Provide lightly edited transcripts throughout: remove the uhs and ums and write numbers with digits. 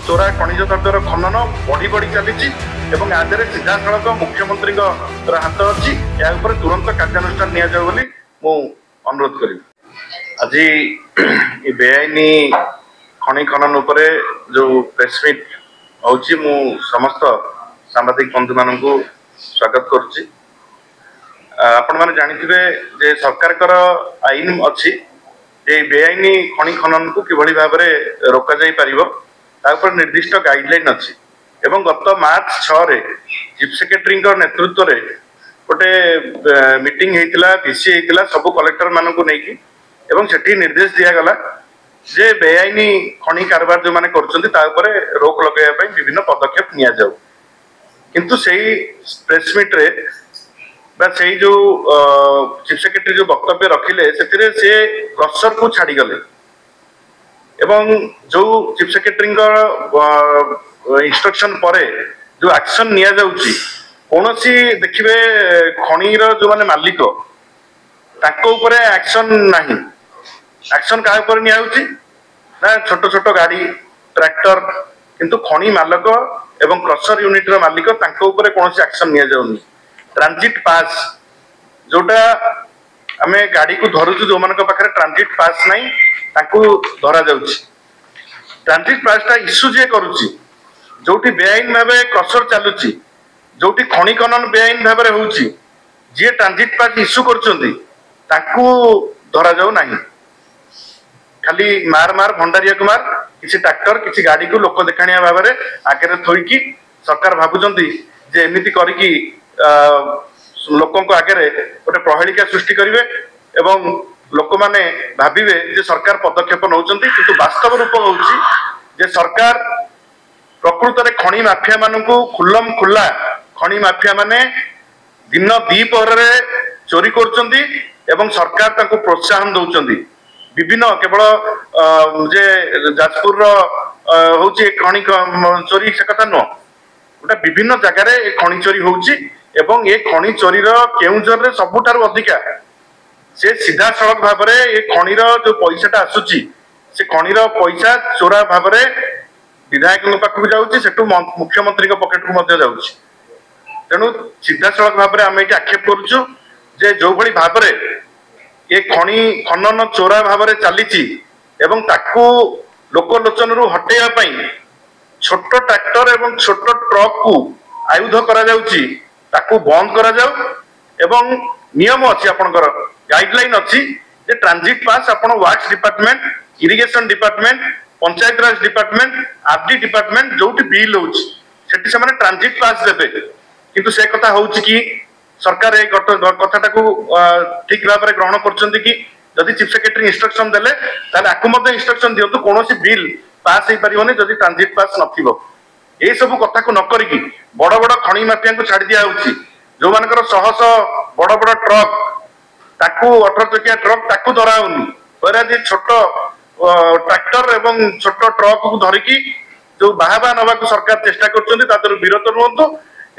चोरा खनिज द्रव्यर खनन बढ़ी बढ़ी चली आदि सीधा सड़क मुख्यमंत्री हाथ अच्छी या तुरंत कार्यानुष्ठान नि अनुरोध करी। आज बेआईनी खनि खनन उपरे जो प्रेसमिट होची मु समस्त सांबादिक बंधु मान स्वागत करुच्ची। आपण मैंने जानिथिबे जे सरकार आईन अच्छी जे बेआईनी खनि खनन को किभली भाव में रोका जाई परिबो तापर निर्दिष्ट गाइडलाइन अच्छी एवं गत मार्च 6 रे चीफ सेक्रेटरी नेतृत्व में गोटे मीटिंग होता पीसी होता सब कलेक्टर मानक नहीं एवं सेठी निर्देश दिगला जे बेआईनी खनि कारबार जो मैंने कर रोक लगे विभिन्न पदक्षेप नि जाऊ किंतु सही प्रेसमिट रे से जो चीफ सेक्रेटरी जो वक्तव्य रखिले से क्रसर को छाड़ी गले एवं जो चीफ सेक्रेटरी इंस्ट्रक्शन पर जो एक्शन निया जाउची कोनोसी देखिबे खनिर जो माने मालिक ताको ऊपर एक्शन नहीं। एक्शन का ऊपर निया जाउची ना छोट छोट गाड़ी ट्रैक्टर किंतु खनि मालिक एवं क्रसर यूनिट रो मालिक ताको ऊपर कोनोसी एक्शन निया जाउनी। ट्रांजिट पास जोटा आमे गाड़ी को धरुचु जो मानक पाखरे ट्रांजिट पास नहीं ताकू धरा जाउची। ट्रांजिट पास ता इश्यू जे करूची जोटी बेआईन भावे क्रसर चलुची जोटी खनि खनन बेआईन भावे होउची जे ट्रांजिट पास इश्यू करचंदी ताकू धरा जाउ नाही। खाली मार मार भंडारिया कुमार किसी ट्रैक्टर किसी गाड़ी को लोक देखाणिया भावे आगे थोइकी सरकार भाबुचंदी जे एमिति करिकी लोकों को आगे गोटे प्रहेलिका सृष्टि करेंगे एवं लोक माने भाविबे जे सरकार पदक्षेप नौचंती किंतु वास्तव रूप होउची जे सरकार प्रकृत रे खनि माफिया मानकू खुल्लम खुल्ला खनि माफिया माने दिन दीपहर रे चोरी करचंती एवं सरकार तांको प्रोत्साहन दउचंती। विभिन्न केवल जे जाजपुर रो होउची खनि चोरी से कथा न गोटे विभिन्न जगार खनि चोरी होउची एवं ये खनि चोरी केउंझर रे सबुठारु अधिका से सीधा सड़क भाव में ये खनिर जो पैसाटा आसुची से खनिर पैसा चोरा भाव में विधायक पाखक जाऊँगी सेठू मुख्यमंत्री पकेट को जाऊँगी। तेणु सीधा सड़क भाव में आम ये आक्षेप करुचु जे जो भली भाव में ये खनि खनन चोरा भाव में चली एवं ताकू लोकलोचन रु हटेवा छोट ट्रैक्टर एवं छोट ट्रक को आयुध करा जाउची ताकू बंद करा जाऊ एवं नियम अच्छी आपणकर गाइडलाइन अच्छी जे ट्रांजिट पास आपण works department irrigation department panchayat raj department RD department जोटी बिल होउची सेठी से माने ट्रांजिट पास देबे किंतु से कथा होउची कि सरकार ए कथाटा को ठीक भाव में ग्रहण करचंदी कि जदि चीफ सेक्रेटरी इंस्ट्रक्शन देले ताले आकु मध्ये इंस्ट्रक्शन दियंतु कोनोसी बिल पास हे परिबोनी जदि ट्रांजिट पास नथिबो। ए सब कथा को न करिकी बड़ बड़ खनि माफिया को छाड़ी दिया होउची जो मानकर शह शह बड़ बड़ ट्रक ताकू 18 चकिया ट्रक ताकू धरा होनी पर जे छोट ट्रैक्टर एवं छोट ट्रक को धरिकी जो बाहाबा नवा को सरकार चेष्टा करचंदी तादर विरत रुहंतु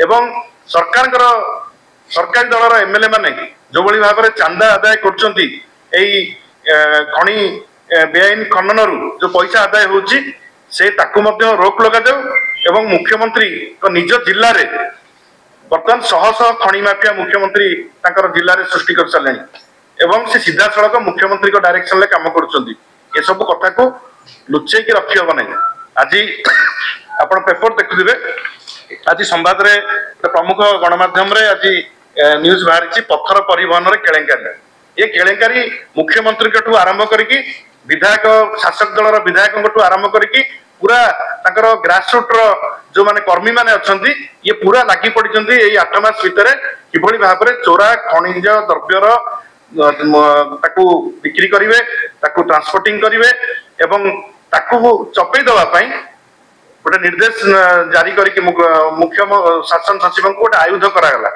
एवं सरकारी दलर एमएलए माने जो बड़ी भाव में चांदा आदाय करचंदी एई खनि बेआईन खनन रु जो पैसा आदाय होउची से ताकू मध्ये रोक लगा जाऊ एवं मुख्यमंत्री को निज जिल्ला रे बर्तमान शह शह खनि माफिया मुख्यमंत्री तांकर जिल्ला रे सृष्टि कर सारे एवं से सीधा सड़क मुख्यमंत्री को डायरेक्शन ले काम करुचंदी ये सब कथा को लुचै के रखी हबो नै। आज आपण पेपर देखुथिबे आज संवाद रे प्रमुख गणमाध्यम रे आज न्यूज बाहरी पत्थर परिवहन रे केलेंकारी ये केलेंकारी मुख्यमंत्री को आरंभ करिकी विधायक शासक दलर विधायक को आरंभ करिकी पूरा ताकर ग्रासरूट रो जो माने कर्मी माने अछंती ये पूरा लागी पड़िचंती एई 8 मास भितरे किभली भाव में चोरा खनिज द्रव्यर ताकू बिक्री करिवे ताकू ट्रांसपोर्टिंग करिवे एवं ताकू चपई दवा पई गोटे निर्देश जारी करिकी मुख्य शासन सचिव को गोटे आयुध करागला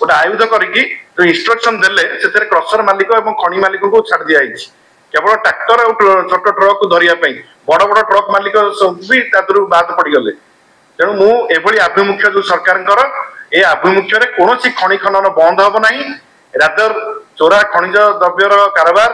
गोटे आयुध करिकी जो इंस्ट्रक्शन देले सेते क्रसर मालिक एवं खनि मालिक को छाड़ दिया आइछि केवल ट्रैक्टर और छोट ट्रक को धरिया पई बड़ बड़ ट्रक मालिक सब भी तादरू बाद पड़ गले। तेणु मु एभली आभिमुख्य जो सरकार ए आभिमुख्य रे कोनोसी खनि खनन बंद हबो नाही रादर चोरा खनिज द्रव्यर कारबार